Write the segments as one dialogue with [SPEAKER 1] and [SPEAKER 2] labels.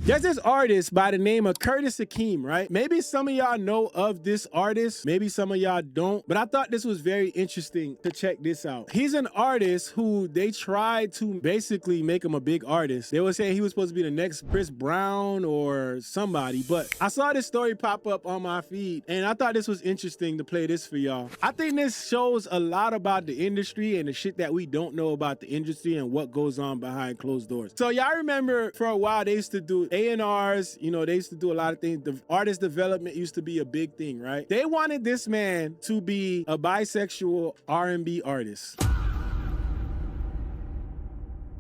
[SPEAKER 1] There's this artist by the name of Curtis Hakeem, right? Maybe some of y'all know of this artist, maybe some of y'all don't, but I thought this was very interesting to check this out. He's an artist who they tried to basically make him a big artist. They were saying he was supposed to be the next Chris Brown or somebody, but I saw this story pop up on my feed and I thought this was interesting to play this for y'all. I think this shows a lot about the industry and the shit that we don't know about the industry and what goes on behind closed doors. So y'all remember for a while they used to do A&Rs, you know, they used to do a lot of things. The artist development used to be a big thing, right? They wanted this man to be a bisexual R&B artist.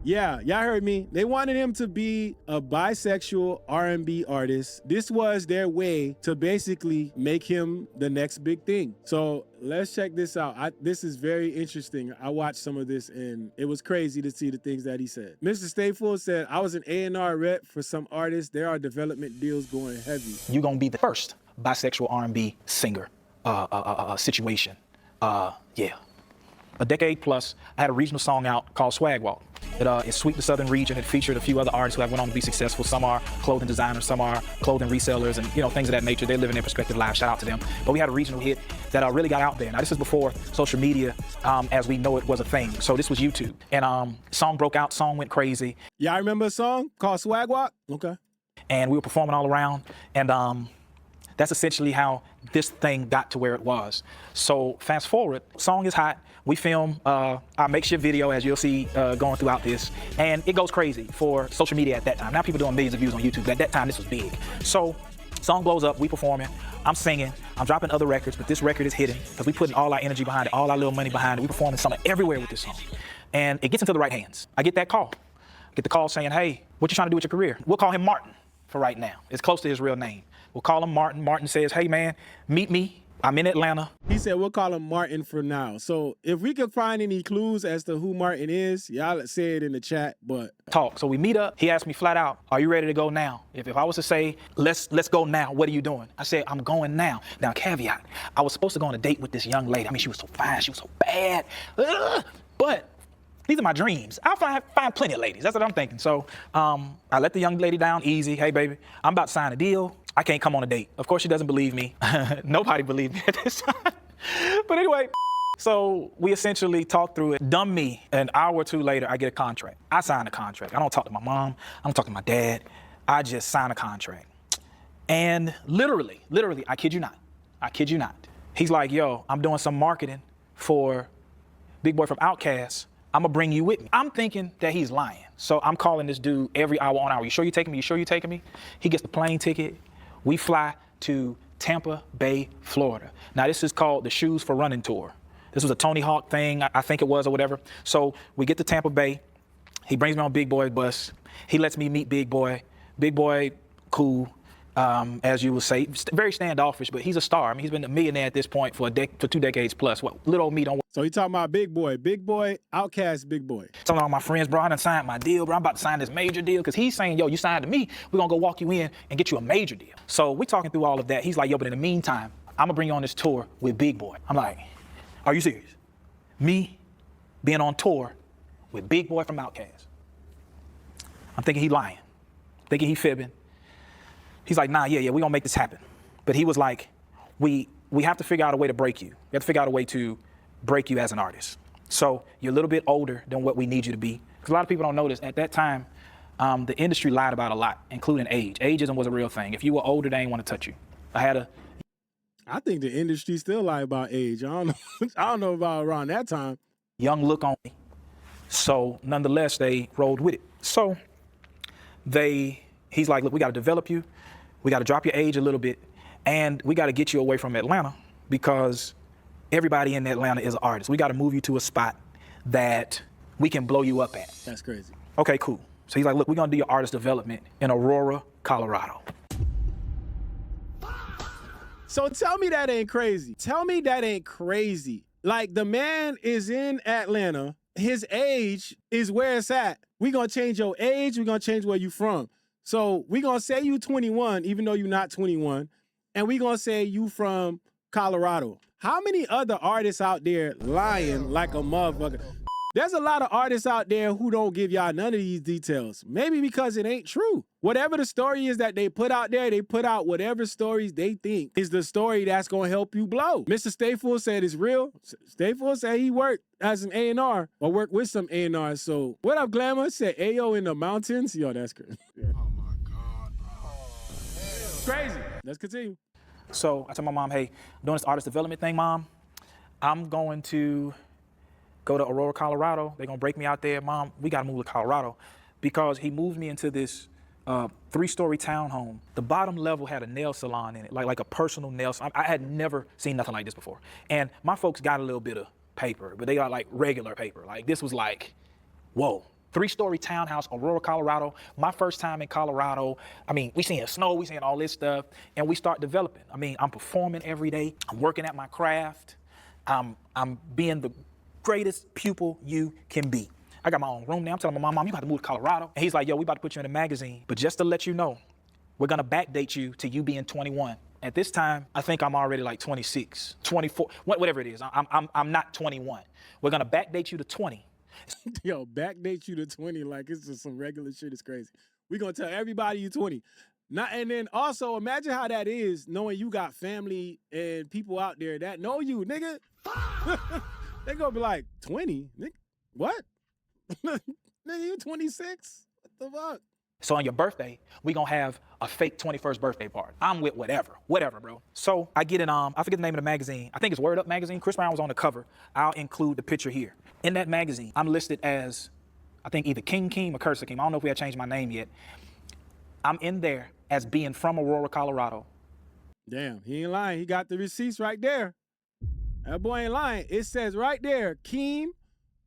[SPEAKER 1] Yeah, y'all heard me. They wanted him to be a bisexual R&B artist. This was their way to basically make him the next big thing. So let's check this out. This is very interesting. I watched some of this and it was crazy to see the things that he said. Mr. Staples said, I was an A&R rep for some artists. There are development deals going heavy.
[SPEAKER 2] You're gonna be the first bisexual R&B singer situation. Yeah. A decade plus, I had a regional song out called Swag Walk. It swept the southern region. It featured a few other artists who have went on to be successful. Some are clothing designers, some are clothing resellers, and things of that nature. They're living their perspective lives. Shout out to them. But we had a regional hit that really got out there. Now this is before social media, as we know it, was a thing. So this was YouTube, and song broke out. Song went crazy.
[SPEAKER 1] Y'all remember a song called Swag Walk? Okay.
[SPEAKER 2] And we were performing all around, and that's essentially how this thing got to where it was. So fast forward, song is hot. We film our makeshift video, as you'll see going throughout this, and it goes crazy for social media at that time. Now people doing millions of views on YouTube, but at that time this was big. So song blows up, we performing, I'm singing, I'm dropping other records, but this record is hitting because we putting all our energy behind it, all our little money behind it. We performing something everywhere with this song. And it gets into the right hands. I get that call. I get the call saying, hey, what you trying to do with your career? We'll call him Martin for right now. It's close to his real name. We'll call him Martin. Martin says, hey man, meet me. I'm in Atlanta.
[SPEAKER 1] He said, we'll call him Martin for now. So if we can find any clues as to who Martin is, y'all say it in the chat, but.
[SPEAKER 2] Talk. So we meet up. He asked me flat out, are you ready to go now? If I was to say, let's go now, what are you doing? I said, I'm going now. Now, caveat, I was supposed to go on a date with this young lady. I mean, she was so fine, she was so bad. But these are my dreams. I'll find plenty of ladies. That's what I'm thinking. So I let the young lady down easy. Hey, baby, I'm about to sign a deal. I can't come on a date. Of course, she doesn't believe me. Nobody believed me at this time. But anyway, so we essentially talked through it. Dumb me, an hour or two later, I get a contract. I sign a contract. I don't talk to my mom. I don't talk to my dad. I just sign a contract. And literally, I kid you not. He's like, yo, I'm doing some marketing for Big Boy from Outkast. I'm gonna bring you with me. I'm thinking that he's lying. So I'm calling this dude every hour on hour. You sure you taking me? You sure you taking me? He gets the plane ticket. We fly to Tampa Bay, Florida. Now this is called the Shoes for Running Tour. This was a Tony Hawk thing, I think it was, or whatever. So we get to Tampa Bay. He brings me on Big Boy's bus. He lets me meet Big Boy. Big Boy, cool. As you would say, very standoffish, but he's a star. I mean, he's been a millionaire at this point for 2 decades plus. What little old me don't.
[SPEAKER 1] So he talking about Big Boy, Outkast Big Boy.
[SPEAKER 2] Telling all my friends, bro, I done signed my deal, bro. I'm about to sign this major deal because he's saying, yo, you signed to me. We're gonna go walk you in and get you a major deal. So we talking through all of that. He's like, yo, but in the meantime, I'm gonna bring you on this tour with Big Boy. I'm like, are you serious? Me being on tour with Big Boy from Outkast. I'm thinking he lying, thinking he fibbing. He's like, nah, yeah, we're gonna make this happen. But he was like, we have to figure out a way to break you. We have to figure out a way to break you as an artist. So you're a little bit older than what we need you to be. Because a lot of people don't notice, at that time, the industry lied about a lot, including age. Ageism was a real thing. If you were older, they ain't want to touch you.
[SPEAKER 1] I think the industry still lie about age. I don't know about around that time.
[SPEAKER 2] Young look on me. So nonetheless, they rolled with it. So he's like, look, we got to develop you. We got to drop your age a little bit, and we got to get you away from Atlanta because everybody in Atlanta is an artist. We got to move you to a spot that we can blow you up at.
[SPEAKER 1] That's crazy.
[SPEAKER 2] Okay, cool. So he's like, look, we're going to do your artist development in Aurora, Colorado.
[SPEAKER 1] So tell me that ain't crazy. Tell me that ain't crazy. Like, the man is in Atlanta. His age is where it's at. We're going to change your age. We're going to change where you from. So we're going to say you 21, even though you're not 21, and we're going to say you from Colorado. How many other artists out there lying like a motherfucker? There's a lot of artists out there who don't give y'all none of these details. Maybe because it ain't true. Whatever the story is that they put out there, they put out whatever stories they think is the story that's going to help you blow. Mr. Stayful said it's real. Stayful said he worked as an A&R or worked with some A&R. So what up, Glamour? Said Ayo in the mountains. Yo, that's crazy. Yeah.
[SPEAKER 3] Oh my God, bro.
[SPEAKER 1] Crazy. Let's continue.
[SPEAKER 2] So I told my mom, hey, I'm doing this artist development thing, Mom. I'm going to go to Aurora, Colorado. They're gonna break me out there. Mom, we gotta move to Colorado, because he moved me into this 3-story townhome. The bottom level had a nail salon in it, like a personal nail salon. I had never seen nothing like this before. And my folks got a little bit of paper, but they got like regular paper. Like this was like, whoa. 3-story townhouse, Aurora, Colorado. My first time in Colorado. I mean, we seeing snow, we seeing all this stuff, and we start developing. I mean, I'm performing every day. I'm working at my craft. I'm being the greatest pupil you can be. I got my own room now. I'm telling my mom, you got to move to Colorado. And he's like, yo, we about to put you in a magazine. But just to let you know, we're going to backdate you to you being 21. At this time, I think I'm already like 26, 24, whatever it is. I'm not 21. We're going to backdate you to 20.
[SPEAKER 1] Yo, backdate you to 20 like it's just some regular shit. It's crazy. We're going to tell everybody you 20. And then also imagine how that is knowing you got family and people out there that know you, nigga. They gonna be like, 20? Nigga, what? Nigga, you 26? What the fuck?
[SPEAKER 2] So on your birthday, we gonna have a fake 21st birthday party. I'm with whatever, bro. So I get in, I forget the name of the magazine. I think it's Word Up magazine. Chris Brown was on the cover. I'll include the picture here. In that magazine, I'm listed as, I think either King Keem or Curse Keem. I don't know if we had changed my name yet. I'm in there as being from Aurora, Colorado.
[SPEAKER 1] Damn, he ain't lying. He got the receipts right there. That boy ain't lying. It says right there, Keem,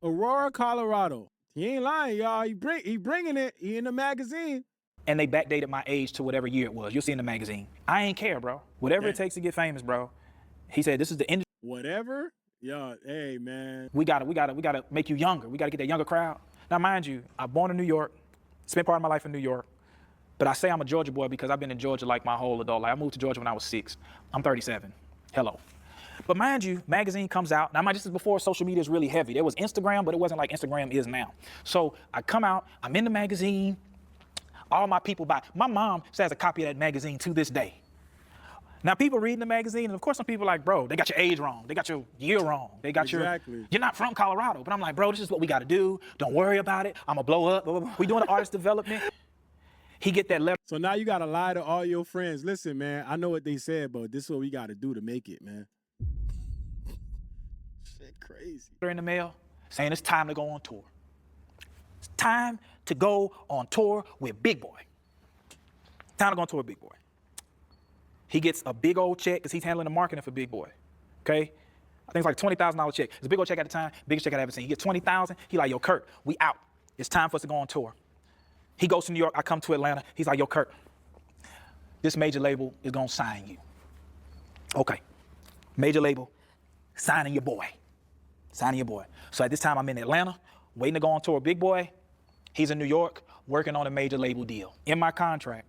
[SPEAKER 1] Aurora, Colorado. He ain't lying, y'all. He bringing it. He in the magazine.
[SPEAKER 2] And they backdated my age to whatever year it was. You'll see in the magazine. I ain't care, bro. Whatever it takes to get famous, bro. He said, this is the industry.
[SPEAKER 1] Whatever? Yo, hey, man.
[SPEAKER 2] We gotta make you younger. We gotta get that younger crowd. Now, mind you, I'm born in New York, spent part of my life in New York. But I say I'm a Georgia boy because I've been in Georgia like my whole adult life. I moved to Georgia when I was 6. I'm 37. Hello. But mind you, magazine comes out. Now, this is before social media is really heavy. There was Instagram, but it wasn't like Instagram is now. So I come out, I'm in the magazine. All my people buy. My mom still has a copy of that magazine to this day. Now, people reading the magazine, and of course, some people are like, bro, they got your age wrong. They got your year wrong. They got you're not from Colorado. But I'm like, bro, this is what we got to do. Don't worry about it. I'm going to blow up. Blah, blah, blah. We doing the artist development. He get that level.
[SPEAKER 1] So now you got to lie to all your friends. Listen, man, I know what they said, but this is what we got to do to make it, man. Shit crazy.
[SPEAKER 2] In the mail saying it's time to go on tour. It's time to go on tour with Big Boy. Time to go on tour with Big Boy. He gets a big old check because he's handling the marketing for Big Boy. Okay? I think it's like $20,000 check. It's a big old check at the time, biggest check I've ever seen. He gets $20,000. He like, yo, Kurt, we out. It's time for us to go on tour. He goes to New York. I come to Atlanta. He's like, yo, Kurt, this major label is going to sign you. Okay. Major label, signing your boy. Signing your boy. So at this time, I'm in Atlanta, waiting to go on tour with Big Boy. He's in New York, working on a major label deal. In my contract,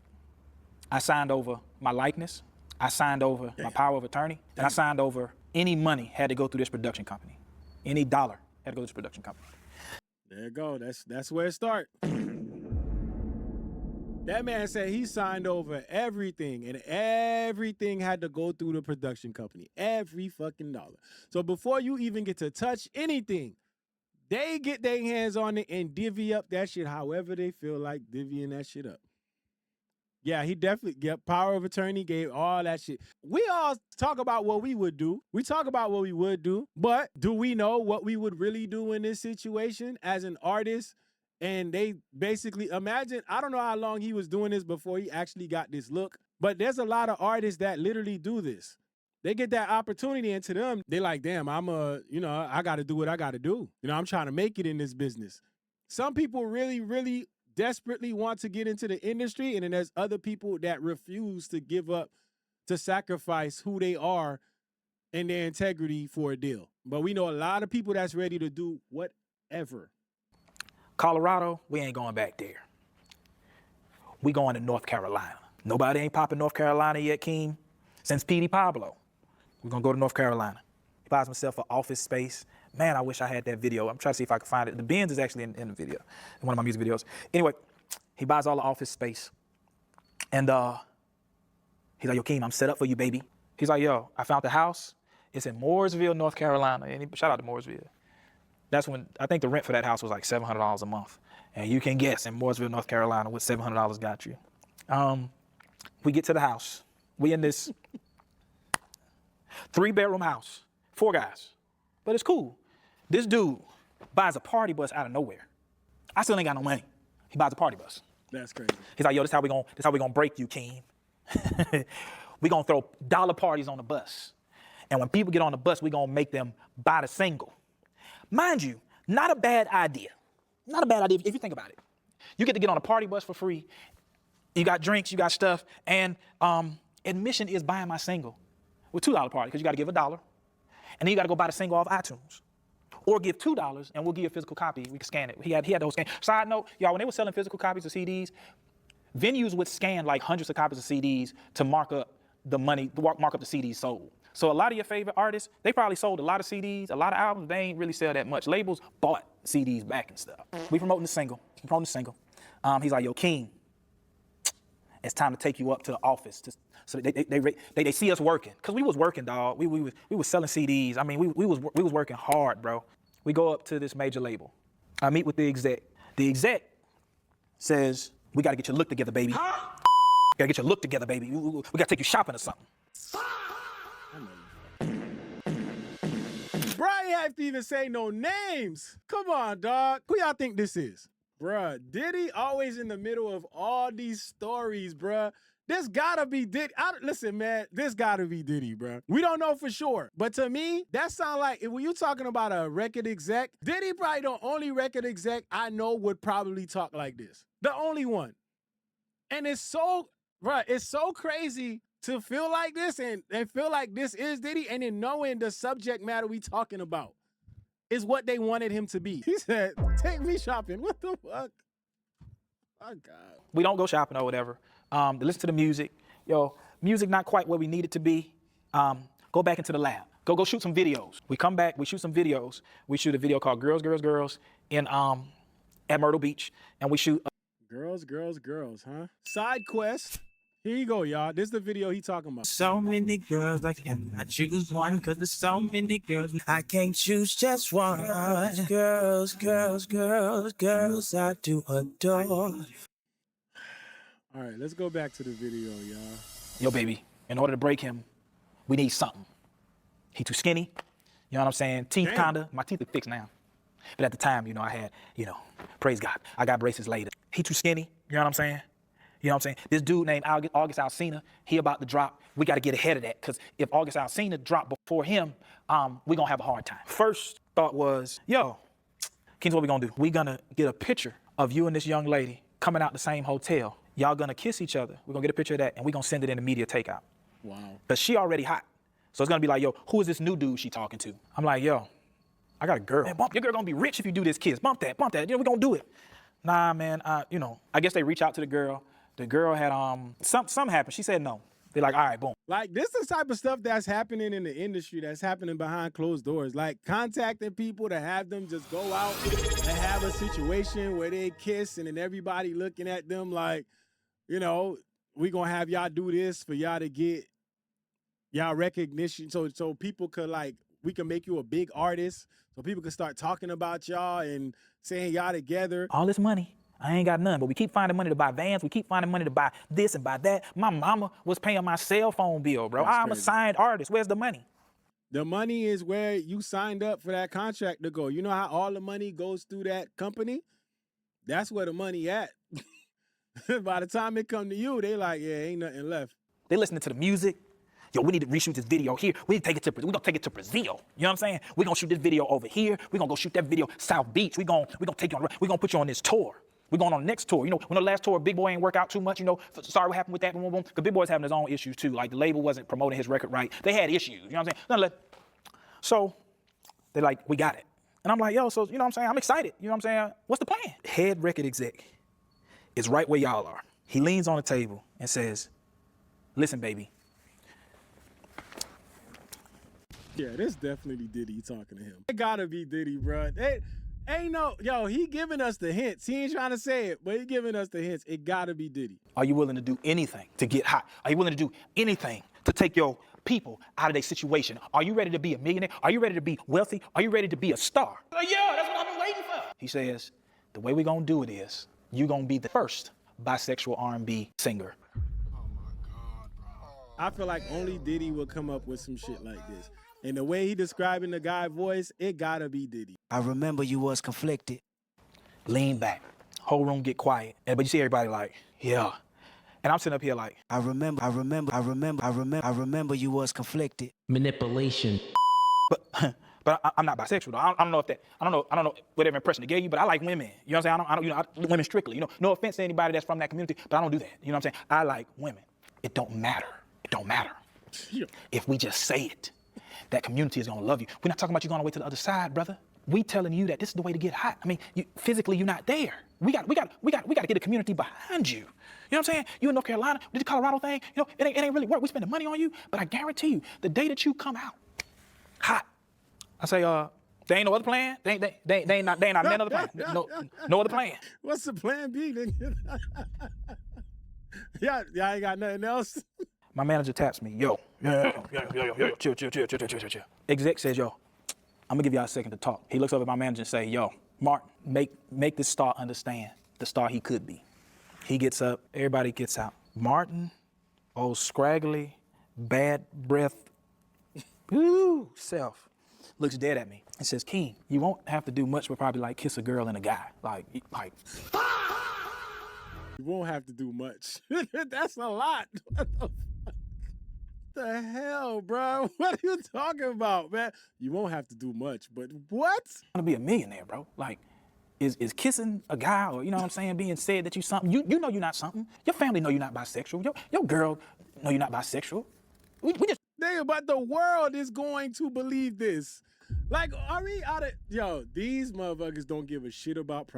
[SPEAKER 2] I signed over my likeness. I signed over my power of attorney. And I signed over any money had to go through this production company. Any dollar had to go to this production company.
[SPEAKER 1] There you go. That's where it starts. That man said he signed over everything, and everything had to go through the production company. Every fucking dollar. So before you even get to touch anything, they get their hands on it and divvy up that shit however they feel like divvying that shit up. Yeah, he definitely got power of attorney, gave all that shit. We all talk about what we would do. We talk about what we would do, but do we know what we would really do in this situation as an artist? And they basically, imagine, I don't know how long he was doing this before he actually got this look, but there's a lot of artists that literally do this. They get that opportunity, and to them, they like, damn, I got to do what I got to do. I'm trying to make it in this business. Some people really, really desperately want to get into the industry, and then there's other people that refuse to give up, to sacrifice who they are and their integrity for a deal. But we know a lot of people that's ready to do whatever.
[SPEAKER 2] Colorado, we ain't going back there. We going to North Carolina. Nobody ain't popping North Carolina yet, Keem. Since P.D. Pablo, we're going to go to North Carolina. He buys himself an office space, Man, I wish I had that video. I'm trying to see if I can find it. The Benz is actually in the video, in one of my music videos. Anyway, he buys all the office space. And he's like, yo, Keem, I'm set up for you, baby. He's like, yo, I found the house. It's in Mooresville, North Carolina. And shout out to Mooresville. That's when, I think the rent for that house was like $700 a month. And you can guess in Mooresville, North Carolina, what $700 got you. We get to the house. We in this 3-bedroom house, 4 guys, but it's cool. This dude buys a party bus out of nowhere. I still ain't got no money. He buys a party bus.
[SPEAKER 1] That's crazy.
[SPEAKER 2] He's like, yo, this how we gonna break you, Keem. We gonna throw dollar parties on the bus. And when people get on the bus, we gonna make them buy the single. Mind you, not a bad idea. Not a bad idea if you think about it. You get to get on a party bus for free. You got drinks, you got stuff, and admission is buying my single with $2 party, because you got to give $1, and then you got to go buy the single off iTunes, or give $2 and we'll give you a physical copy. We can scan it. He had the whole scan. Side note, y'all, when they were selling physical copies of CDs, venues would scan like hundreds of copies of CDs to mark up the money, mark up the CDs sold. So a lot of your favorite artists, they probably sold a lot of CDs, a lot of albums. They ain't really sell that much. Labels bought CDs back and stuff. We promoting the single. He's like, yo, Keem, it's time to take you up to the office. So they see us working. Cause we was working, dog. We was selling CDs. I mean, we was working hard, bro. We go up to this major label. I meet with the exec. The exec says, we gotta get your look together, baby. Gotta get your look together, baby. We gotta take you shopping or something.
[SPEAKER 1] Bro, you have to even say no names. Come on, dog. Who y'all think this is? Bruh, Diddy always in the middle of all these stories, bruh. This gotta be Diddy. Listen, man, this gotta be Diddy, bruh. We don't know for sure. But to me, that sound like, when you talking about a record exec, Diddy probably the only record exec I know would probably talk like this. The only one. And it's so, bruh, it's so crazy to feel like this and feel like this is Diddy, and then knowing the subject matter we talking about is what they wanted him to be. He said, take me shopping. What the fuck? Oh, God.
[SPEAKER 2] We don't go shopping or whatever. Listen to the music. Yo, music not quite where we need it to be. Go back into the lab. Go shoot some videos. We come back, we shoot some videos. We shoot a video called Girls, Girls, Girls in at Myrtle Beach. And we shoot
[SPEAKER 1] Girls, Girls, Girls, huh? Side quest. Here you go, y'all. This is the video he talking about.
[SPEAKER 3] So many girls, I cannot choose one, because there's so many girls. I can't choose just one. Girls, girls, girls, girls I do adore.
[SPEAKER 1] All right, let's go back to the video, y'all.
[SPEAKER 2] yo, baby, in order to break him, we need something. He too skinny, you know what I'm saying? Teeth kinda, my teeth are fixed now. But at the time, I had, praise God, I got braces later. He too skinny, you know what I'm saying? You know what I'm saying? This dude named August Alsina, he about to drop. We got to get ahead of that, because if August Alsina dropped before him, we going to have a hard time. First thought was, yo, Kings, what we going to do? We going to get a picture of you and this young lady coming out the same hotel. Y'all going to kiss each other. We're going to get a picture of that, and we're going to send it in the media takeout.
[SPEAKER 1] Wow.
[SPEAKER 2] But she already hot. So it's going to be like, yo, who is this new dude she talking to? I'm like, yo, I got a girl. Man, your girl going to be rich if you do this kiss. Bump that. We're going to do it. Nah, man, I guess they reach out to the girl. The girl had, something happened. She said no. They're like, all right, boom.
[SPEAKER 1] Like, this is the type of stuff that's happening in the industry, that's happening behind closed doors. Like, contacting people to have them just go out and have a situation where they kiss, and then everybody looking at them like, we gonna have y'all do this for y'all to get y'all recognition. So people could, like, we can make you a big artist, so people can start talking about y'all and saying y'all together.
[SPEAKER 2] All this money, I ain't got none, but we keep finding money to buy vans. We keep finding money to buy this and buy that. My mama was paying my cell phone bill, bro. I'm a signed artist. Where's the money?
[SPEAKER 1] The money is where you signed up for that contract to go. You know how all the money goes through that company? That's where the money at. By the time it come to you, they like, yeah, ain't nothing left.
[SPEAKER 2] They listening to the music. Yo, we need to reshoot this video here. We need to we're gonna take it to Brazil. You know what I'm saying? We're gonna shoot this video over here. We're gonna go shoot that video South Beach. We're gonna take you on, we're gonna put you on this tour. We're going on the next tour. When the last tour, Big Boy ain't work out too much, sorry what happened with that, boom, boom. Because Big Boy's having his own issues too. Like, the label wasn't promoting his record right. They had issues, you know what I'm saying? So they're like, we got it. And I'm like, yo, so, you know what I'm saying? I'm excited, you know what I'm saying? What's the plan? Head record exec is right where y'all are. He leans on the table and says, listen, baby.
[SPEAKER 1] Yeah, this definitely Diddy talking to him. It gotta be Diddy, bro. Ain't no, yo, he giving us the hints. He ain't trying to say it, but he giving us the hints. It gotta be Diddy.
[SPEAKER 2] Are you willing to do anything to get hot? Are you willing to do anything to take your people out of their situation? Are you ready to be a millionaire? Are you ready to be wealthy? Are you ready to be a star? Yeah, that's what I've been waiting for. He says, the way we're gonna do it is, you're gonna be the first bisexual R&B singer.
[SPEAKER 1] I feel like only Diddy will come up with some shit like this. And the way he describing the guy voice, it gotta be Diddy.
[SPEAKER 3] I remember you was conflicted.
[SPEAKER 2] Lean back, whole room get quiet. But you see everybody like, yeah. And I'm sitting up here like,
[SPEAKER 3] I remember you was conflicted.
[SPEAKER 4] Manipulation.
[SPEAKER 2] But I'm not bisexual though. I don't know if that, I don't know whatever impression it gave you, but I like women. You know what I'm saying? I don't women strictly. You know, no offense to anybody that's from that community, but I don't do that. You know what I'm saying? I like women. It don't matter. It don't matter. If we just say it, that community is gonna love you. We're not talking about you going away to the other side, brother. We telling you that this is the way to get hot. I mean, physically you're not there. We got to get a community behind you. You know what I'm saying? You in North Carolina, did the Colorado thing, you know, it ain't really work. We spending money on you, but I guarantee you, the day that you come out hot, I say, there ain't no other plan. They ain't not none other plan. No other plan.
[SPEAKER 1] What's the plan B, nigga? Y'all ain't got nothing else?
[SPEAKER 2] My manager taps me, yo, chill. Exec says, yo, I'm gonna give y'all a second to talk. He looks over at my manager and say, yo, Martin, make this star understand the star he could be. He gets up, everybody gets out. Martin, old scraggly, bad breath, self, looks dead at me and says, King, you won't have to do much but probably like kiss a girl and a guy. Like.
[SPEAKER 1] You won't have to do much. That's a lot. What the hell, bro? What are you talking about, man? You won't have to do much, but what?
[SPEAKER 2] I want to be a millionaire, bro. Like, is kissing a guy or, you know what I'm saying, being said that you something, you know you're not something. Your family know you're not bisexual. Your girl know you're not bisexual. We just...
[SPEAKER 1] Nigga, but the world is going to believe this. Like, are we out of... Yo, these motherfuckers don't give a shit about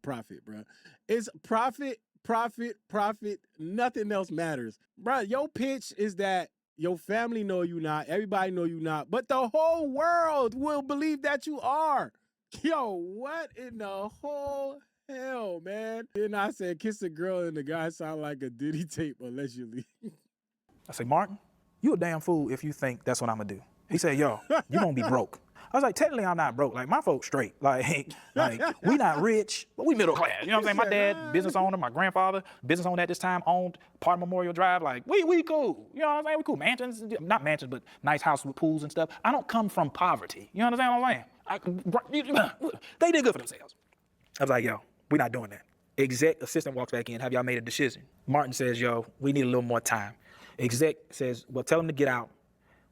[SPEAKER 1] profit, bro. It's profit, nothing else matters. Bro, your pitch is that your family know you not, everybody know you not, but the whole world will believe that you are. Yo, what in the whole hell, man? Then I said, kiss a girl and the guy sound like a Diddy tape, allegedly.
[SPEAKER 2] I say, Martin, you a damn fool if you think that's what I'm gonna do. He said, yo, you gonna be broke. I was like, technically I'm not broke. Like, my folks straight. Like we not rich, but we middle class. You know what I'm saying? My dad, business owner, my grandfather, business owner at this time, owned part of Memorial Drive. Like, we cool. You know what I'm saying? We cool. Mansions, not mansions, but nice house with pools and stuff. I don't come from poverty. You understand what I'm saying? They did good for themselves. I was like, yo, we not doing that. Exec assistant walks back in, have y'all made a decision? Martin says, yo, we need a little more time. Exec says, well, tell him to get out.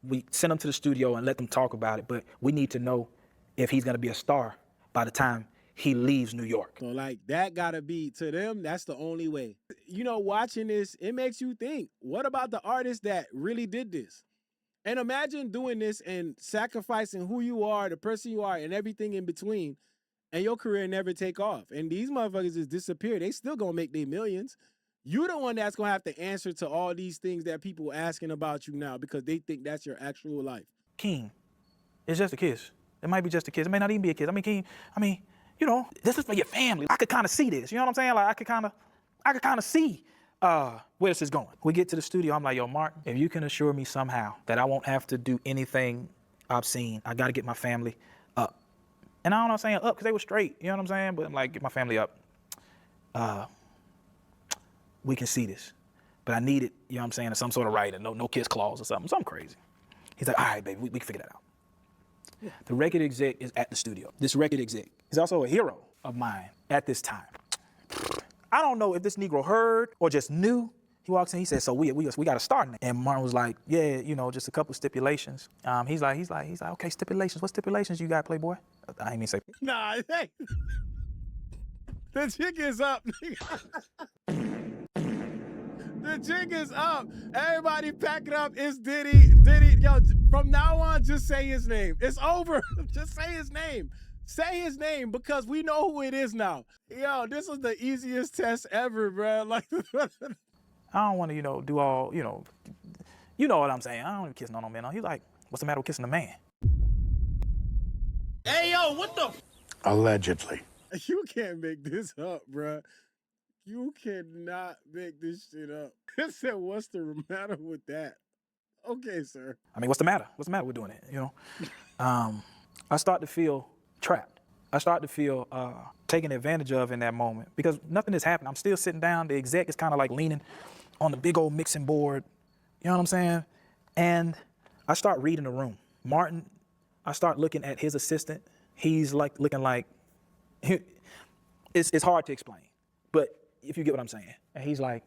[SPEAKER 2] We send him to the studio and let them talk about it, but we need to know if he's gonna be a star by the time he leaves New York.
[SPEAKER 1] So like that gotta be, to them, that's the only way. You know, watching this, it makes you think, what about the artists that really did this? And imagine doing this and sacrificing who you are, the person you are, and everything in between, and your career never take off. And these motherfuckers just disappear. They still gonna make their millions. You're the one that's gonna have to answer to all these things that people asking about you now because they think that's your actual life.
[SPEAKER 2] King, it's just a kiss. It might be just a kiss. It may not even be a kiss. I mean, King, you know, this is for your family. I could kind of see this. You know what I'm saying? Like, I could kind of see where this is going. We get to the studio. I'm like, yo, Martin, if you can assure me somehow that I won't have to do anything obscene, I got to get my family up. And I don't know what I'm saying up because they were straight. You know what I'm saying? But I'm like, get my family up. We can see this. But I need it, you know what I'm saying, some sort of writing, no kiss clause or something crazy. He's like, all right, baby, we can figure that out. Yeah. The record exec is at the studio. This record exec is also a hero of mine at this time. I don't know if this Negro heard or just knew. He walks in, he says, so we got to start now. And Martin was like, yeah, you know, just a couple stipulations. He's like, okay, stipulations. What stipulations you got, Playboy? I ain't mean to say.
[SPEAKER 1] Nah, hey. The jig is up. The jig is up. Everybody pack it up. It's Diddy. Yo, from now on, just say his name. It's over. Just say his name. Say his name because we know who it is now. Yo, this was the easiest test ever, bro. Like,
[SPEAKER 2] I don't want to, you know, do all, you know what I'm saying. I don't even kiss no man. He's like, what's the matter with kissing a man?
[SPEAKER 3] Hey, yo, what the?
[SPEAKER 4] Allegedly.
[SPEAKER 1] You can't make this up, bruh. You cannot make this shit up. I said, what's the matter with that? Okay, sir.
[SPEAKER 2] I mean, what's the matter? What's the matter with doing it? You know, I start to feel trapped. I start to feel taken advantage of in that moment because nothing has happened. I'm still sitting down. The exec is kind of like leaning on the big old mixing board. You know what I'm saying? And I start reading the room. Martin, I start looking at his assistant. He's like looking like, it's hard to explain, but if you get what I'm saying. And he's like,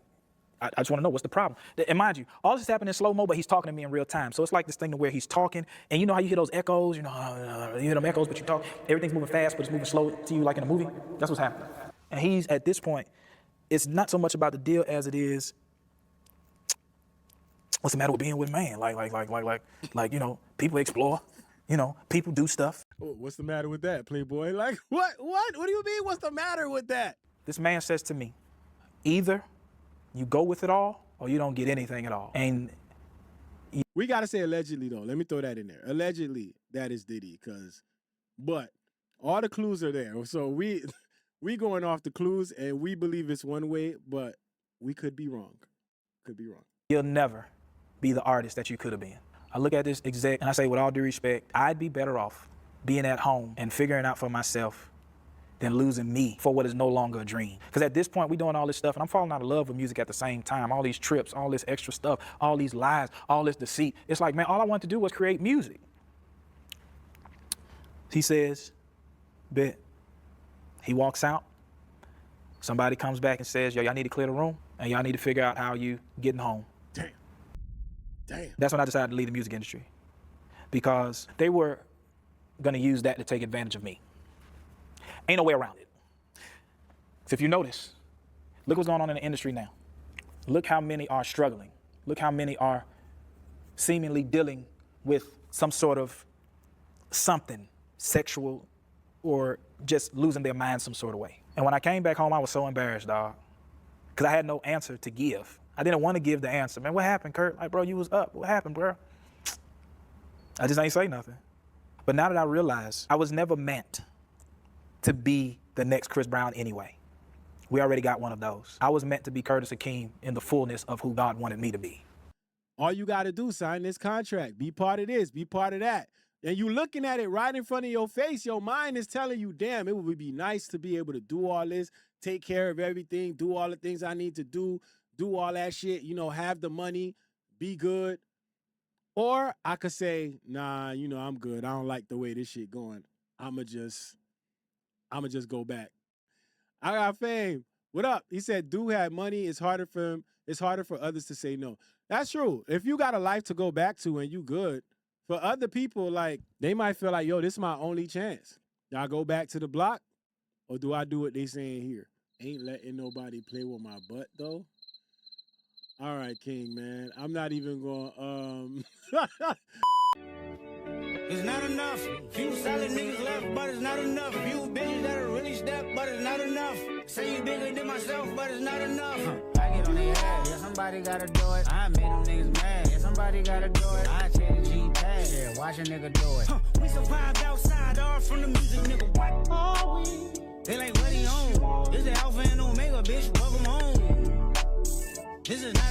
[SPEAKER 2] I just want to know what's the problem. And mind you, all this is happening in slow-mo, but he's talking to me in real time. So it's like this thing to where he's talking, and you know how you hear those echoes, you hear them echoes, but you talk, everything's moving fast, but it's moving slow to you like in a movie. That's what's happening. And he's, at this point, it's not so much about the deal as it is, what's the matter with being with a man? Like, you know, people explore, you know, people do stuff.
[SPEAKER 1] Oh, what's the matter with that, Playboy? Like, what? What do you mean, what's the matter with that?
[SPEAKER 2] This man says to me, either you go with it all or you don't get anything at all. And
[SPEAKER 1] we got to say allegedly, though. Let me throw that in there. Allegedly, that is Diddy, but all the clues are there. So we going off the clues, and we believe it's one way, but we could be wrong. Could be wrong.
[SPEAKER 2] You'll never be the artist that you could have been. I look at this exec and I say, with all due respect, I'd be better off being at home and figuring out for myself than losing me for what is no longer a dream. Because at this point, we doing all this stuff, and I'm falling out of love with music at the same time. All these trips, all this extra stuff, all these lies, all this deceit. It's like, man, all I wanted to do was create music. He says, bet. He walks out. Somebody comes back and says, yo, y'all need to clear the room, and y'all need to figure out how you getting home.
[SPEAKER 1] Damn.
[SPEAKER 2] That's when I decided to leave the music industry, because they were gonna use that to take advantage of me. Ain't no way around it. So if you notice, look what's going on in the industry now. Look how many are struggling. Look how many are seemingly dealing with some sort of something sexual or just losing their mind some sort of way. And when I came back home, I was so embarrassed, dog, because I had no answer to give. I didn't want to give the answer. Man, what happened, Kurt? Like, bro, you was up. What happened, bro? I just ain't say nothing. But now that I realize I was never meant to be the next Chris Brown anyway. We already got one of those. I was meant to be Curtis Akeem in the fullness of who God wanted me to be.
[SPEAKER 1] All you got to do, sign this contract. Be part of this. Be part of that. And you looking at it right in front of your face. Your mind is telling you, damn, it would be nice to be able to do all this, take care of everything, do all the things I need to do all that shit, you know, have the money, be good. Or I could say, nah, you know, I'm good. I don't like the way this shit going. I'ma just go back. I got fame. What up? He said, dude had money. It's harder for him. It's harder for others to say no. That's true. If you got a life to go back to and you good, for other people, like, they might feel like, yo, this is my only chance. Do I go back to the block, or do I do what they saying here? Ain't letting nobody play with my butt, though. All right, King, man. I'm not even going,
[SPEAKER 3] It's not enough. Few solid niggas left, but it's not enough. Few bitches that are really step, but it's not enough. Say you bigger than myself, but it's not enough. I get on their ass, yeah, somebody gotta do it. I made them niggas mad, yeah, somebody gotta do it. I take the G-Tag, yeah, watch a nigga do it. We survived outside, all from the music, nigga. What are we? They like, what he on? This the Alpha and Omega, bitch, welcome home. This is not